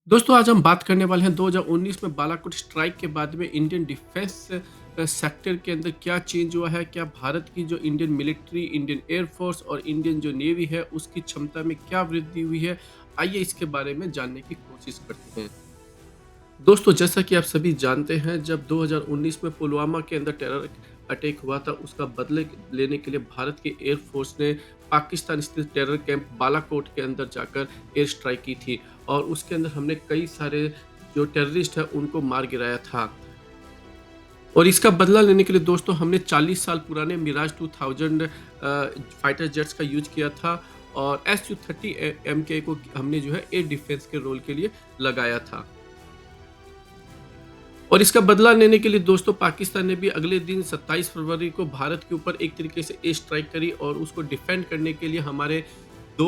दोस्तों आज हम बात करने वाले हैं 2019 में बालाकोट स्ट्राइक के बाद में इंडियन डिफेंस सेक्टर के अंदर क्या चेंज हुआ है, क्या भारत की जो इंडियन मिलिट्री, इंडियन एयरफोर्स और इंडियन जो नेवी है उसकी क्षमता में क्या वृद्धि हुई है। आइए इसके बारे में जानने की कोशिश करते हैं। दोस्तों जैसा कि आप सभी जानते हैं, जब 2019 में पुलवामा के अंदर टेरर अटैक हुआ था, उसका बदले लेने के लिए भारत की एयरफोर्स ने पाकिस्तान स्थित टेरर कैंप बालाकोट के अंदर जाकर एयर स्ट्राइक की थी और उसके अंदर हमने कई सारे जो टेररिस्ट हैं उनको मार गिराया था। और इसका बदला लेने के लिए दोस्तों हमने 40 साल पुराने मिराज 2000 फाइटर जेट्स का यूज़ किया था और SU-30 MK को हमने जो है एयर डिफेंस के रोल के लिए लगाया था। और इसका बदला लेने के लिए दोस्तों पाकिस्तान ने भी अगले दिन 27 फरवरी को भारत के ऊपर एक तरीके से एयर स्ट्राइक करी और उसको डिफेंड करने के लिए हमारे 2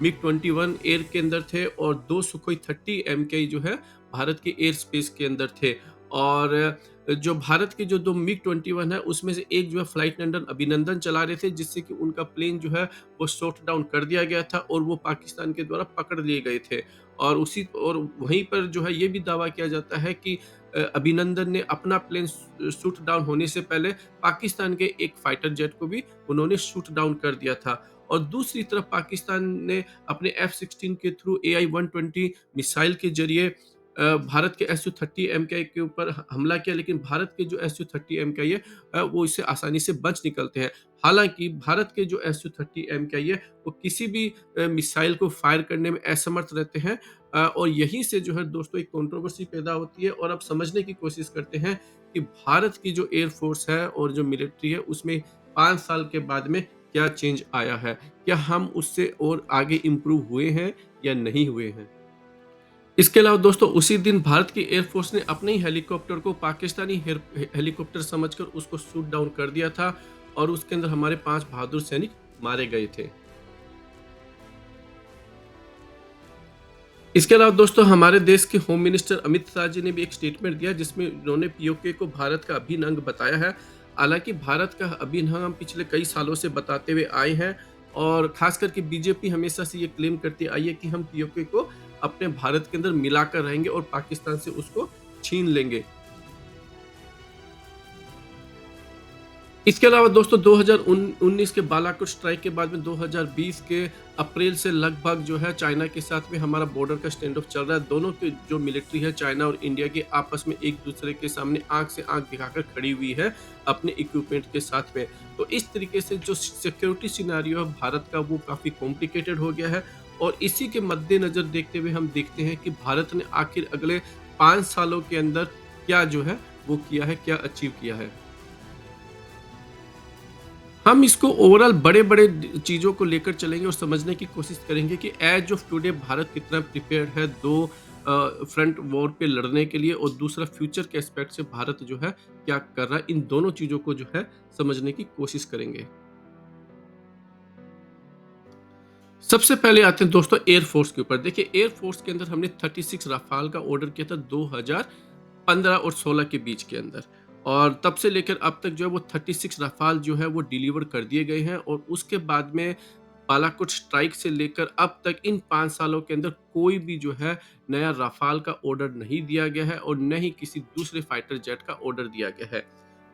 मिग-21 एयर के अंदर थे और 2 सुखोई 30 MK जो है भारत के एयर स्पेस के अंदर थे। और जो भारत के जो 2 मिग-21 है उसमें से एक जो है फ्लाइट अभिनंदन चला रहे थे, जिससे कि उनका प्लेन जो है वो शॉट डाउन कर दिया गया था और वो पाकिस्तान के द्वारा पकड़ लिए गए थे। और वहीं पर जो है ये भी दावा किया जाता है कि अभिनंदन ने अपना प्लेन शूट डाउन होने से पहले पाकिस्तान के एक फाइटर जेट को भी उन्होंने शूट डाउन कर दिया था। और दूसरी तरफ पाकिस्तान ने अपने F-16 के थ्रू AI-120 मिसाइल के ज़रिए भारत के SU-30 MK के ऊपर हमला किया, लेकिन भारत के जो SU-30 MK है वो इससे आसानी से बच निकलते हैं। हालाँकि भारत के जो SU-30 MK है वो किसी भी मिसाइल को फायर करने में असमर्थ रहते हैं। और यहीं से जो है दोस्तों एक कंट्रोवर्सी पैदा होती है और अब समझने की कोशिश करते हैं कि भारत की जो एयर फोर्स है और जो मिलिट्री है उसमें 5 साल के बाद में क्या चेंज आया है? क्या हम उससे और आगे इम्प्रूव हुए हैं या नहीं हुए हैं? इसके अलावा दोस्तों उसी दिन भारत की एयर फोर्स ने अपने ही हेलीकॉप्टर को पाकिस्तानी हेलीकॉप्टर समझकर उसको शूट डाउन कर दिया था और उसके अंदर हमारे 5 बहादुर सैनिक मारे गए थे। इसके अलावा दोस्तों हमारे देश के होम मिनिस्टर अमित शाह जी ने भी एक स्टेटमेंट दिया जिसमें उन्होंने पीओके को भारत का अभिन्न अंग बताया है। हालांकि भारत का अभिन्न अंग हम पिछले कई सालों से बताते हुए आए हैं और खास करके बीजेपी हमेशा से ये क्लेम करती आई है कि हम पीओके को अपने भारत के अंदर मिलाकर रहेंगे और पाकिस्तान से उसको छीन लेंगे। इसके अलावा दोस्तों 2019 के बालाकोट स्ट्राइक के बाद में 2020 के अप्रैल से लगभग जो है चाइना के साथ में हमारा बॉर्डर का स्टैंड ऑफ चल रहा है। दोनों की जो मिलिट्री है चाइना और इंडिया की आपस में एक दूसरे के सामने आंख से आंख दिखाकर खड़ी हुई है अपने इक्विपमेंट के साथ में। तो इस तरीके से जो सिक्योरिटी सिनेरियो है भारत का वो काफ़ी कॉम्प्लिकेटेड हो गया है और इसी के मद्देनज़र देखते हुए हम देखते हैं कि भारत ने आखिर अगले 5 सालों के अंदर क्या जो है वो किया है, क्या अचीव किया है। हम इसको ओवरऑल बड़े-बड़े चीज़ों को लेकर चलेंगे और समझने की कोशिश करेंगे कि एज ऑफ टुडे भारत कितना प्रिपेयर्ड है 2 फ्रंट वॉर पे लड़ने के लिए और दूसरा फ्यूचर के एस्पेक्ट से भारत जो है क्या कर रहा है। इन दोनों चीज़ों को जो है समझने की कोशिश करेंगे। सबसे पहले आते हैं दोस्तों एयर फोर्स के ऊपर। देखिए एयर फोर्स के अंदर हमने 36 राफाल का ऑर्डर किया था 2015 और 16 के बीच के अंदर और तब से लेकर अब तक जो है वो 36 राफाल जो है वो डिलीवर कर दिए गए हैं और उसके बाद में बालाकोट स्ट्राइक से लेकर अब तक इन 5 सालों के अंदर कोई भी जो है नया राफाल का ऑर्डर नहीं दिया गया है और न ही किसी दूसरे फाइटर जेट का ऑर्डर दिया गया है।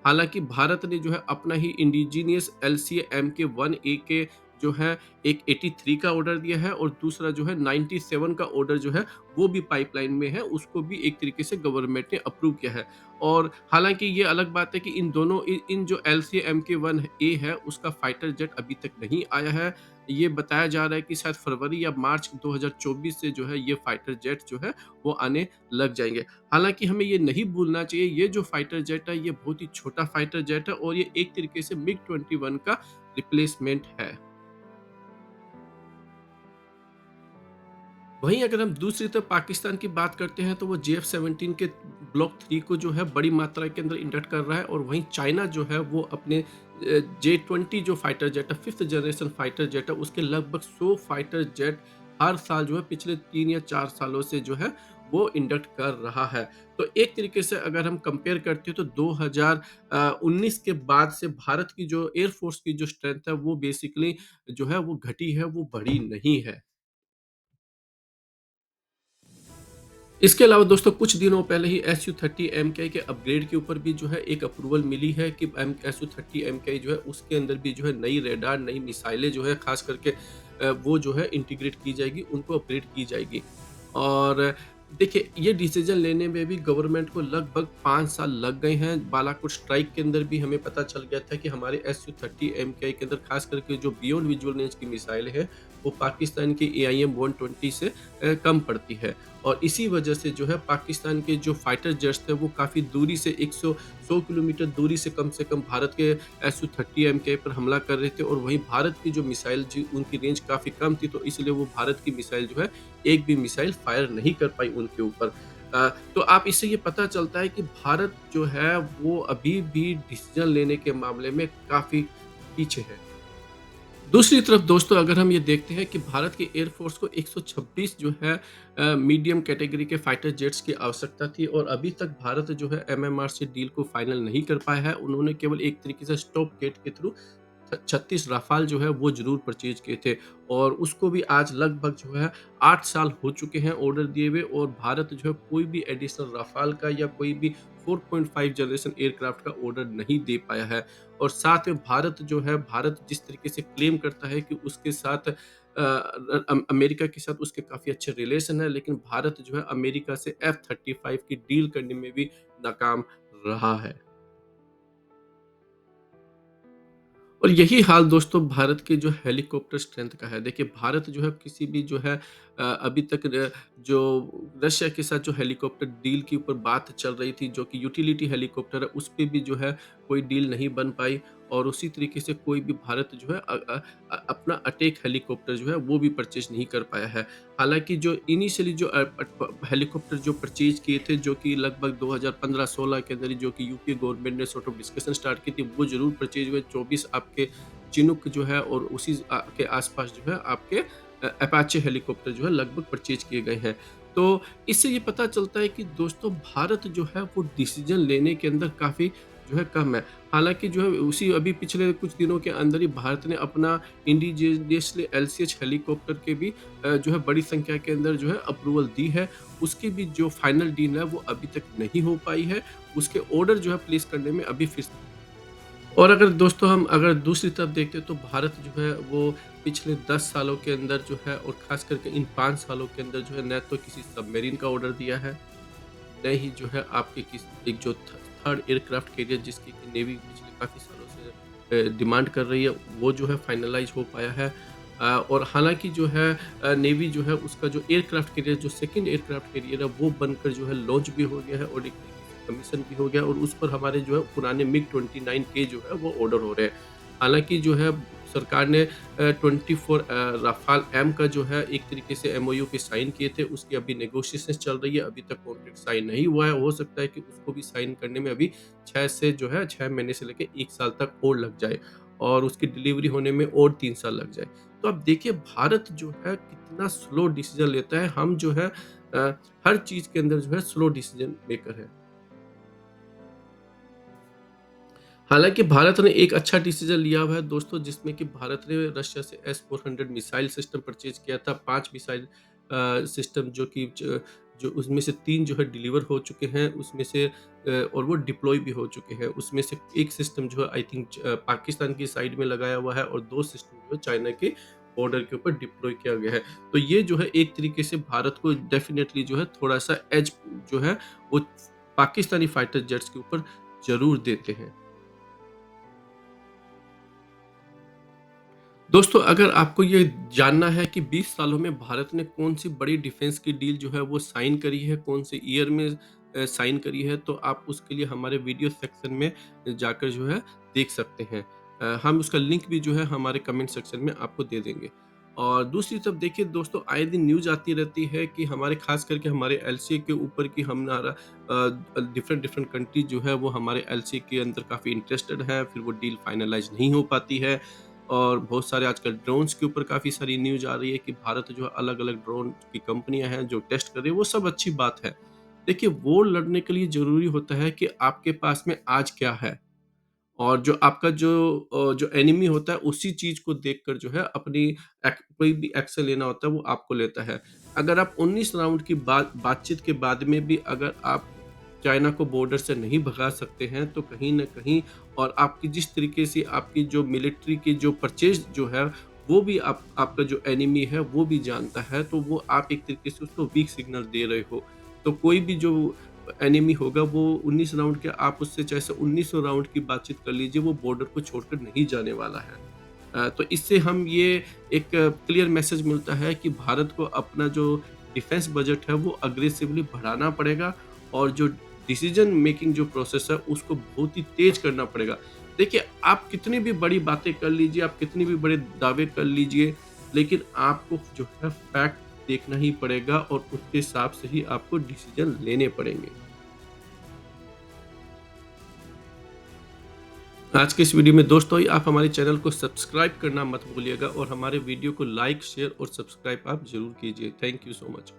हालाँकि भारत ने जो है अपना ही इंडिजीनियस एलसीए एमके-1A के जो है एक 83 का ऑर्डर दिया है और दूसरा जो है 97 का ऑर्डर जो है वो भी पाइपलाइन में है, उसको भी एक तरीके से गवर्नमेंट ने अप्रूव किया है। और हालाँकि ये अलग बात है कि इन दोनों इन जो एलसीए एमके-1A है उसका फाइटर जेट अभी तक नहीं आया है। ये बताया जा रहा है कि शायद फरवरी या मार्च 2024 से जो है ये फाइटर जेट जो है वो आने लग जाएँगे। हालाँकि हमें ये नहीं भूलना चाहिए, ये जो फाइटर जेट है ये बहुत ही छोटा फाइटर जेट है और ये एक तरीके से मिग-21 का रिप्लेसमेंट है। वहीं अगर हम दूसरी तरफ पाकिस्तान की बात करते हैं तो वो JF-17 के ब्लॉक 3 को जो है बड़ी मात्रा के अंदर इंडक्ट कर रहा है और वहीं चाइना जो है वो अपने J-20 जो फाइटर जेट है 5th जनरेशन फाइटर जेट है उसके लगभग 100 फाइटर जेट हर साल जो है पिछले 3 या 4 सालों से जो है वो इंडक्ट कर रहा है। तो एक तरीके से अगर हम कंपेयर करते हैं तो 2019 के बाद से भारत की जो एयर फोर्स की जो स्ट्रेंथ है वो बेसिकली जो है वो घटी है, वो बढ़ी नहीं है। इसके अलावा दोस्तों कुछ दिनों पहले ही SU-30 MKI के अपग्रेड के ऊपर भी जो है एक अप्रूवल मिली है कि SU-30 MKI जो है उसके अंदर भी जो है नई रेडार, नई मिसाइलें जो है ख़ास करके वो जो है इंटीग्रेट की जाएगी, उनको अपग्रेड की जाएगी। और देखिए ये डिसीज़न लेने में भी गवर्नमेंट को लगभग 5 साल लग गए हैं। बालाकोट स्ट्राइक के अंदर भी हमें पता चल गया था कि हमारे SU-30 MKI के अंदर ख़ास करके जो बियॉन्ड विजुअल रेंज की मिसाइलें हैं, वो पाकिस्तान की AIM-120 से कम पड़ती है। और इसी वजह से जो है पाकिस्तान के जो फाइटर जेट्स थे वो काफ़ी दूरी से 100 किलोमीटर दूरी से कम भारत के SU-30 MK पर हमला कर रहे थे और वहीं भारत की जो मिसाइल जी उनकी रेंज काफ़ी कम थी, तो इसलिए वो भारत की मिसाइल जो है एक भी मिसाइल फायर नहीं कर पाई उनके ऊपर। तो आप इससे ये पता चलता है कि भारत जो है वो अभी भी डिसीजन लेने के मामले में काफ़ी पीछे है। दूसरी तरफ दोस्तों अगर हम ये देखते हैं कि भारत की एयरफ़ोर्स को 126 जो है मीडियम कैटेगरी के फाइटर जेट्स की आवश्यकता थी और अभी तक भारत जो है MMR से डील को फाइनल नहीं कर पाया है। उन्होंने केवल एक तरीके से स्टॉप गेट के थ्रू 36 राफ़ाल जो है वो ज़रूर परचेज़ किए थे और उसको भी आज लगभग जो है 8 साल हो चुके हैं ऑर्डर दिए हुए और भारत जो है कोई भी एडिशनल राफ़ाल का या कोई भी 4.5 जनरेशन एयरक्राफ्ट का ऑर्डर नहीं दे पाया है। और साथ में भारत जिस तरीके से क्लेम करता है कि उसके साथ अमेरिका के साथ उसके काफ़ी अच्छे रिलेशन है, लेकिन भारत जो है अमेरिका से F-35 की डील करने में भी नाकाम रहा है। और यही हाल दोस्तों भारत के जो हेलीकॉप्टर स्ट्रेंथ का है। देखिए भारत जो है किसी भी जो है अभी तक जो रशिया के साथ जो हेलीकॉप्टर डील के ऊपर बात चल रही थी जो कि यूटिलिटी हेलीकॉप्टर है उस पे भी जो है कोई डील नहीं बन पाई और उसी तरीके से कोई भी भारत जो है अपना अटैक हेलीकॉप्टर जो है वो भी परचेज़ नहीं कर पाया है। हालाँकि जो इनिशियली जो हेलीकॉप्टर जो परचेज़ किए थे जो कि लगभग 2015-16 के अंदर ही जो कि यूपीए गवर्नमेंट ने सॉर्ट ऑफ डिस्कशन स्टार्ट की थी वो ज़रूर परचेज़ हुए 24 आपके चिनूक जो है और उसी के आस-पास जो है आपके अपाचे हेलीकॉप्टर जो है लगभग परचेज़ किए गए हैं। तो इससे ये पता चलता है कि दोस्तों भारत जो है वो डिसीज़न लेने के अंदर काफ़ी जो है कम है। हालाँकि जो है उसी अभी पिछले कुछ दिनों के अंदर ही भारत ने अपना इंडिजिनियसली LCH हेलीकॉप्टर के भी जो है बड़ी संख्या के अंदर जो है अप्रूवल दी है। उसकी भी जो फाइनल डील है वो अभी तक नहीं हो पाई है। उसके ऑर्डर जो है प्लेस करने में अभी फिर और अगर दोस्तों हम अगर दूसरी तरफ देखते तो भारत जो है वो पिछले 10 सालों के अंदर जो है और ख़ास करके इन 5 सालों के अंदर जो है न तो किसी सबमरीन का ऑर्डर दिया है, न ही जो है आपके किस एक जो थर्ड एयरक्राफ्ट कैरियर जिसकी कि नेवी पिछले काफ़ी सालों से डिमांड कर रही है, वो जो है फाइनलाइज़ हो पाया है। और हालाँकि जो है नेवी जो है उसका जो एयरक्राफ्ट कैरियर जो सेकंड एयरक्राफ्ट कैरियर है वो बनकर जो है लॉन्च भी हो गया है और एक तरीके से कमीशन भी हो गया और उस पर हमारे जो है पुराने मिग-29 के जो है वो ऑर्डर हो रहे हैं। हालाँकि जो है सरकार ने 24 राफ़ाल एम का जो है एक तरीके से MOU पे साइन किए थे, उसकी अभी नेगोशिएशंस चल रही है, अभी तक कॉन्ट्रैक्ट साइन नहीं हुआ है। हो सकता है कि उसको भी साइन करने में अभी 6 से जो है 6 महीने से लेके 1 साल तक और लग जाए और उसकी डिलीवरी होने में और 3 साल लग जाए। तो अब देखिए भारत जो है कितना स्लो डिसीज़न लेता है, हम जो है हर चीज़ के अंदर जो है स्लो डिसीज़न मेकर है। हालाँकि भारत ने एक अच्छा डिसीज़न लिया हुआ है दोस्तों जिसमें कि भारत ने रशिया से S-400 मिसाइल सिस्टम परचेज़ किया था। 5 मिसाइल सिस्टम जो कि जो उसमें से 3 जो है डिलीवर हो चुके हैं, उसमें से और वो डिप्लॉय भी हो चुके हैं। उसमें से एक सिस्टम जो है आई थिंक पाकिस्तान की साइड में लगाया हुआ है और 2 सिस्टम जो है चाइना के बॉर्डर के ऊपर डिप्लॉय किया गया है। तो ये जो है एक तरीके से भारत को डेफ़िनेटली जो है थोड़ा-सा एज जो है वो पाकिस्तानी फाइटर जेट्स के ऊपर ज़रूर देते हैं। दोस्तों, अगर आपको ये जानना है कि 20 सालों में भारत ने कौन-सी बड़ी डिफेंस की डील जो है वो साइन करी है, कौन से ईयर में साइन करी है, तो आप उसके लिए हमारे वीडियो सेक्शन में जाकर जो है देख सकते हैं। हम उसका लिंक भी जो है हमारे कमेंट सेक्शन में आपको दे देंगे। और दूसरी तरफ देखिए दोस्तों, आए दिन न्यूज़ आती रहती है कि हमारे ख़ास करके हमारे एलसीए के ऊपर कि हमारा डिफरेंट कंट्री जो है वो हमारे एलसीए के अंदर काफ़ी इंटरेस्टेड है, फिर वो डील फाइनलाइज़ नहीं हो पाती है। और बहुत सारे आजकल ड्रोन्स के ऊपर काफ़ी सारी न्यूज़ आ रही है कि भारत जो है अलग-अलग ड्रोन की कंपनियाँ हैं जो टेस्ट कर रही है, वो सब अच्छी बात है। देखिए वो लड़ने के लिए ज़रूरी होता है कि आपके पास में आज क्या है और जो आपका जो एनिमी होता है उसी चीज़ को देखकर जो है अपनी कोई भी एक्शन लेना होता है वो आपको लेता है। अगर आप 19 राउंड की बातचीत के बाद में भी अगर आप चाइना को बॉर्डर से नहीं भगा सकते हैं, तो कहीं न कहीं और आपकी जिस तरीके से आपकी जो मिलिट्री की जो परचेज़ जो है, वो भी आपका जो एनिमी है, वो भी जानता है, तो वो आप एक तरीके से उसको वीक सिग्नल दे रहे हो। तो कोई भी जो एनिमी होगा, वो 19 राउंड के आप उससे चाहे से 1900 राउंड की बातचीत कर लीजिए, वो बॉर्डर को छोड़कर नहीं जाने वाला है। तो इससे हम ये एक क्लियर मैसेज मिलता है कि भारत को अपना जो डिफेंस बजट है वो अग्रेसिवली बढ़ाना पड़ेगा और जो डिसीजन मेकिंग जो प्रोसेस है उसको बहुत ही तेज करना पड़ेगा। देखिए, आप कितनी भी बड़ी बातें कर लीजिए, आप कितनी भी बड़े दावे कर लीजिए, लेकिन आपको जो है फैक्ट देखना ही पड़ेगा और उसके हिसाब से ही आपको डिसीजन लेने पड़ेंगे। आज के इस वीडियो में दोस्तों आप हमारे चैनल को सब्सक्राइब करना मत भूलिएगा और हमारे वीडियो को लाइक, शेयर और सब्सक्राइब आप ज़रूर कीजिए। Thank you so much.